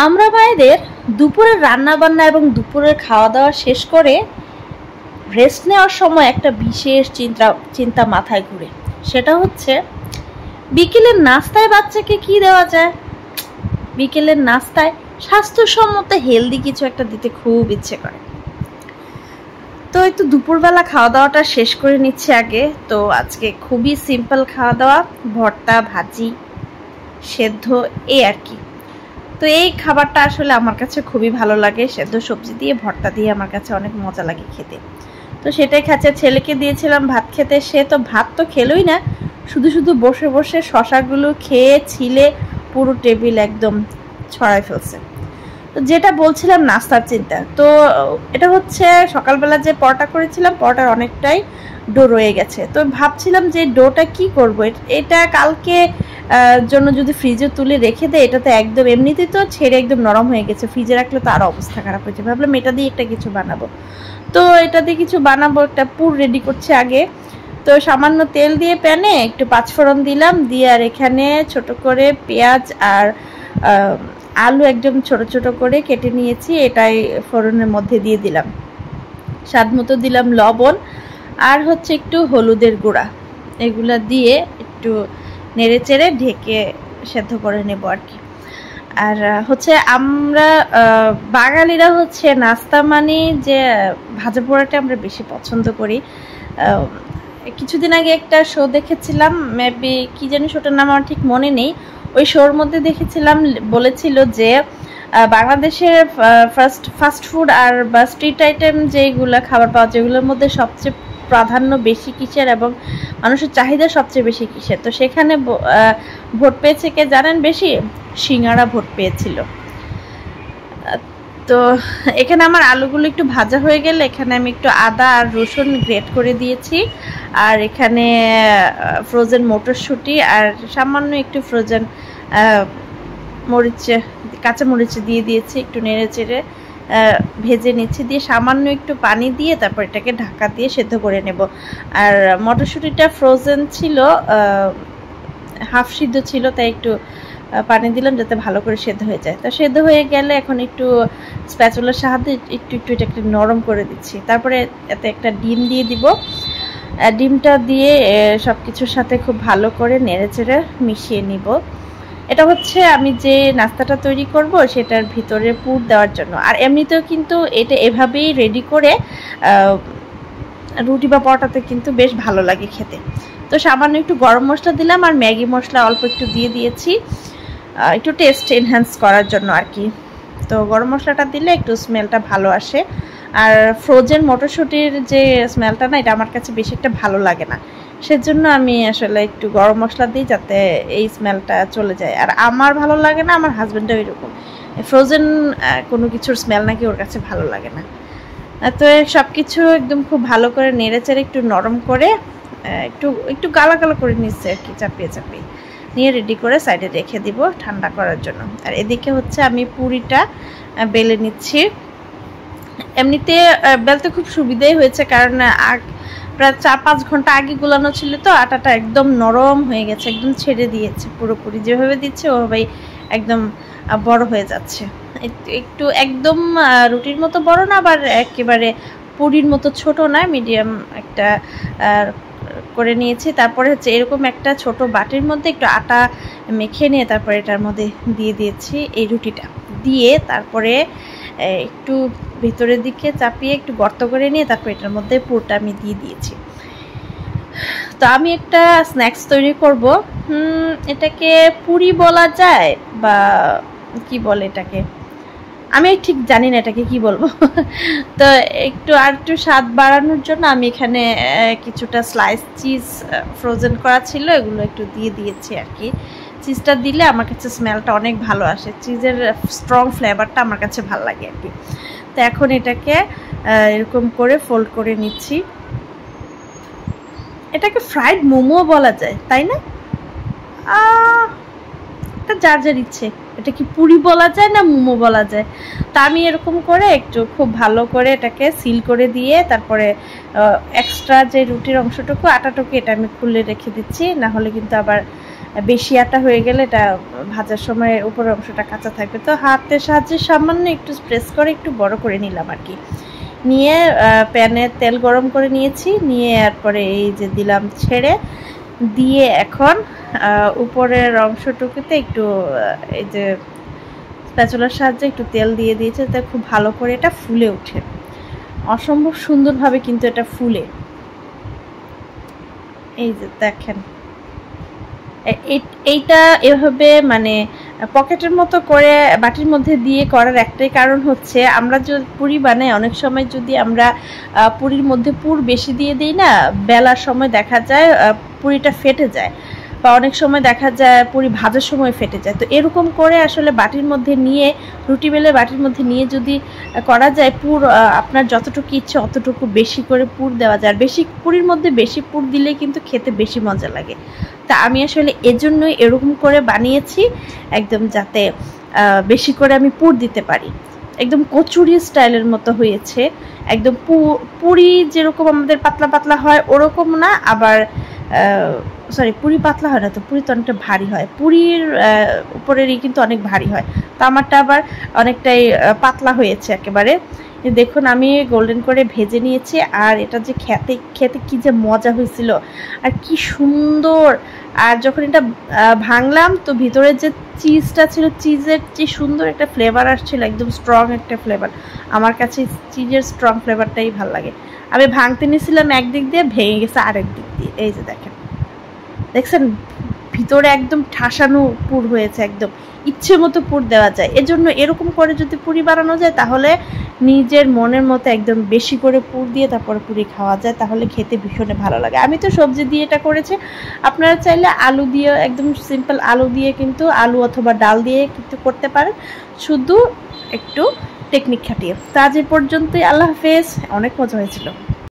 আমরা মায়েদের দুপুরের রান্নাবান্না এবং দুপুরের খাওয়া দাওয়া শেষ করে রেস্ট নেওয়ার সময় একটা বিশেষ চিন্তা মাথায় ঘুরে। সেটা হচ্ছে বিকেলের নাস্তায় বাচ্চাকে কি দেওয়া যায়। বিকেলের নাস্তায় স্বাস্থ্যসম্মত হেলদি কিছু একটা দিতে খুব ইচ্ছে করে। তো একটু দুপুরবেলা খাওয়া দাওয়াটা শেষ করে নিচ্ছি আগে। তো আজকে খুবই সিম্পল খাওয়া দাওয়া, ভর্তা, ভাজি, সেদ্ধ, এই আর কি। তো এই খাবারটা আসলে আমার কাছে খুবই ভালো লাগে। সেদ্ধ সবজি দিয়ে ভর্তা দিয়ে আমার কাছে অনেক মজা লাগে খেতে। তো সেটাই খাচ্ছে। ছেলেকে দিয়েছিলাম ভাত খেতে, সে তো ভাত তো খেলোই না, শুধু শুধু বসে বসে শশাগুলো খেয়ে ছিলে পুরো টেবিল একদম ছড়াই ফেলছে। তো যেটা বলছিলাম নাস্তার চিন্তা, তো এটা হচ্ছে সকালবেলা যে পরোটা করেছিলাম, পরোটার অনেকটাই ডো রয়ে গেছে। তো ভাবছিলাম যে ডোটা কি করব, এটা কালকে জন্য যদি ফ্রিজে তুলে রেখে দেয়, এটা তো একদম এমনিতেই তো ছেড়ে একদম নরম হয়ে গেছে, ফ্রিজে রাখলে তো আরও অবস্থা খারাপ হয়েছে। ভাবলাম এটা দিয়ে একটা কিছু বানাবো। তো এটা দিয়ে কিছু বানাবো, একটা পুর রেডি করছি আগে। তো সামান্য তেল দিয়ে প্যানে একটু পাঁচফোড়ন দিলাম, দিয়ে আর এখানে ছোট করে পেঁয়াজ আর আলু একদম ছোট ছোট করে কেটে নিয়েছি, এটাই ফোড়নের মধ্যে দিয়ে দিলাম। স্বাদ মতো দিলাম লবণ আর হচ্ছে একটু হলুদের গুঁড়া, এগুলা দিয়ে একটু নেড়ে চেড়ে ঢেকে সেদ্ধ করে নেব আর কি। আর হচ্ছে আমরা বাঙালিরা হচ্ছে নাস্তা মানে যে ভাজা পোড়াটা আমরা বেশি পছন্দ করি। কিছুদিন আগে একটা শো দেখেছিলাম, মেবি কি জানি শোটার নাম আমার ঠিক মনে নেই। ওই শোর মধ্যে দেখেছিলাম, বলেছিল যে বাংলাদেশের ফাস্ট ফুড আর বা স্ট্রিট আইটেম যেগুলো খাবার পাওয়া যায়, এগুলোর মধ্যে সবচেয়ে প্রাধান্য বেশি কিসের এবং মানুষের চাহিদা সবচেয়ে বেশি কিসের। তো সেখানে ভোট পেয়েছে কে জানেন? বেশি সিঙ্গারা ভোট পেয়েছিল। তো এখানে আমার আলুগুলো একটু ভাজা হয়ে গেলে এখানে আমি একটু আদা আর রসুন গ্রেট করে দিয়েছি, আর এখানে ফ্রোজেন মটরশুঁটি আর সামান্য একটু ফ্রোজেন কাঁচা মরিচ দিয়ে দিয়েছি। একটু নেড়ে চেড়ে ভেজে নিচ্ছি, দিয়ে সামান্য একটু পানি দিয়ে তারপর এটাকে ঢাকা দিয়ে সেদ্ধ করে নেব। আর মটরশুঁটিটা ফ্রোজেন ছিল, হাফ সিদ্ধ ছিল, তাই একটু পানি দিলাম যাতে ভালো করে সেদ্ধ হয়ে যায়। তো সেদ্ধ হয়ে গেলে এখন একটু স্প্যাচুলার সাহায্যে একটু এটাকে নরম করে দিচ্ছি। তারপরে এতে একটা ডিম দিয়ে দিব। ডিমটা দিয়ে সব কিছুর সাথে খুব ভালো করে নেড়ে চেড়ে মিশিয়ে নিব। এটা হচ্ছে আমি যে নাস্তাটা তৈরি করব সেটার ভিতরে পুর দেওয়ার জন্য। আর এমনিতেও কিন্তু এটা এভাবেই রেডি করে রুটি বা পরোটাতে কিন্তু বেশ ভালো লাগে খেতে। তো সামান্য একটু গরম মশলা দিলাম আর ম্যাগি মশলা অল্প একটু দিয়ে দিয়েছি, একটু টেস্ট এনহ্যান্স করার জন্য আর কি। তো গরম মশলাটা দিলে একটু স্মেলটা ভালো আসে। আর ফ্রোজেন মটরশুঁটির যে স্মেলটা না, এটা আমার কাছে বেশি একটা ভালো লাগে না, সেজন্য আমি আসলে একটু গরম মশলা দিই যাতে এই স্মেলটা চলে যায়। আর আমার ভালো লাগে না, আমার হাজব্যান্ডও এরকম, ফ্রোজেন কোনো কিছুর স্মেল নাকি ওর কাছে ভালো লাগে না। তো সব কিছু একদম খুব ভালো করে নেড়ে চেড়ে একটু নরম করে একটু গালা করে নিচ্ছে আর কি, চাপিয়ে নিয়ে রেডি করে সাইডে রেখে দিব ঠান্ডা করার জন্য। আর এদিকে হচ্ছে আমি পুরিটা বেলে নিচ্ছি। এমনিতে বেলতে খুব সুবিধাই হয়েছে, কারণ প্রায় ৪-৫ ঘন্টা আগে গুলানো ছিল, তো আটাটা একদম নরম হয়ে গেছে, একদম ছেড়ে দিয়েছে পুরোপুরি। যেভাবে দিচ্ছে ওভাবেই একদম বড় হয়ে যাচ্ছে। একটু একদম রুটির মতো বড় না, আবার একেবারে পুরির মতো ছোট না, মিডিয়াম একটা করে নিয়েছি। তারপরে হচ্ছে এরকম একটা ছোট বাটির মধ্যে একটু আটা মেখে নিয়ে তারপরে এটার মধ্যে দিয়ে দিয়েছি এই রুটিটা দিয়ে, তারপরে একটু ভিতরের দিকে চাপিয়ে একটু গর্ত করে নিয়ে তারপর এটার মধ্যে পুরটা আমি দিয়ে দিয়েছি। তো আমি একটা স্ন্যাক্স তৈরি করব। এটাকে পুরি বলা যায় বা কি বলে এটাকে, আমি ঠিক জানি না এটাকে কি বলবো। তো একটু স্বাদ বাড়ানোর জন্য আমি এখানে কিছুটা স্লাইস চিজ ফ্রোজেন করা ছিল, এগুলো একটু দিয়ে দিয়েছি আর কি। চিজটা দিলে আমার কাছে স্মেলটা অনেক ভালো আসে, চিজের স্ট্রং ফ্লেভারটা আমার কাছে ভালো লাগে আর কি। তো এখন এটাকে এরকম করে ফোল্ড করে নিচ্ছি। এটাকে ফ্রাইড মোমো বলা যায়, তাই না? এটা যার ইচ্ছে, এটা কি পুরি বলা যায় না মোমো বলা যায়। তা আমি এরকম করে একটু খুব ভালো করে এটাকে সিল করে দিয়ে তারপরে এক্সট্রা যে রুটির অংশটুকু আটাটুকু এটা আমি খুলে রেখে দিচ্ছি, না হলে কিন্তু আবার বেশি আটা হয়ে গেলে এটা ভাজার সময় উপরের অংশটা কাঁচা থাকবে। তো হাতের সাহায্যে সামান্য একটু প্রেস করে একটু বড় করে নিলাম আর কি। নিয়ে প্যানে তেল গরম করে নিয়েছি, নিয়ে এরপরে এই যে দিলাম ছেড়ে দিয়ে এখন উপরের অংশটুকুতে একটু এই যে স্প্যাচুলার সাহায্যে একটু তেল দিয়ে দিয়েছে, তাতে খুব ভালো করে এটা ফুলে ওঠে। অসম্ভব সুন্দরভাবে কিন্তু এটা ফুলে, এই যে দেখেন এইটা এভাবে মানে পকেটের মতো করে বাটির মধ্যে দিয়ে করার একটাই কারণ হচ্ছে আমরা যদি পুরি বানাই অনেক সময় যদি আমরা পুরির মধ্যে পুর বেশি দিয়ে দিই না, বেলার সময় দেখা যায় পুরিটা ফেটে যায়, বা অনেক সময় দেখা যায় পুরি ভাজার সময় ফেটে যায়। তো এরকম করে আসলে বাটির মধ্যে নিয়ে রুটি বেলে বাটির মধ্যে নিয়ে যদি করা যায় পুর আপনার যতটুকু ইচ্ছে অতটুকু বেশি করে পুর দেওয়া যায়। আর বেশি পুরির মধ্যে বেশি পুর দিলে কিন্তু খেতে বেশি মজা লাগে। তা আমি আসলে এজন্যই এরকম করে বানিয়েছি, একদম যাতে বেশি করে আমি পুর দিতে পারি। একদম কচুরি স্টাইলের মতো হয়েছে, একদম পুরি যেরকম আমাদের পাতলা পাতলা হয় ওরকম না, আবার সরি পুরি পাতলা হয় না, তো পুরি তো অনেকটা ভারী হয়, পুরির উপরেরই কিন্তু অনেক ভারী হয়। তো আমারটা আবার অনেকটাই পাতলা হয়েছে একেবারে। দেখুন আমি গোল্ডেন করে ভেজে নিয়েছি, আর এটা যে খেতে খেতে কি যে মজা হয়েছিল আর কি সুন্দর। আর যখন এটা ভাঙলাম তো ভিতরে যে চিজটা ছিল, চিজের যে সুন্দর একটা ফ্লেভার আসছিল, একদম স্ট্রং একটা ফ্লেভার। আমার কাছে চিজের স্ট্রং ফ্লেভারটাই ভালো লাগে। আমি ভাঙতে নিয়েছিলাম একদিক দিয়ে, ভেঙে গেছে আরেক দিক দিয়ে। এই যে দেখছেন ভিতরে একদম ঠাসানো পুর হয়েছে, একদম ইচ্ছে মতো পুর দেওয়া যায়। এজন্য এরকম করে যদি পুরি বানানো যায় তাহলে নিজের মনের মতো একদম বেশি করে পুর দিয়ে তারপরে পুরি খাওয়া যায়, তাহলে খেতে ভীষণ ভালো লাগে। আমি তো সবজি দিয়ে এটা করেছি, আপনারা চাইলে আলু দিয়ে একদম সিম্পল আলু দিয়ে কিন্তু আলু অথবা ডাল দিয়ে কিন্তু করতে পারেন, শুধু একটু টেকনিক খাটিয়ে। তো আজ এ পর্যন্তই, আল্লাহ হাফেজ। অনেক মজা হয়েছিল।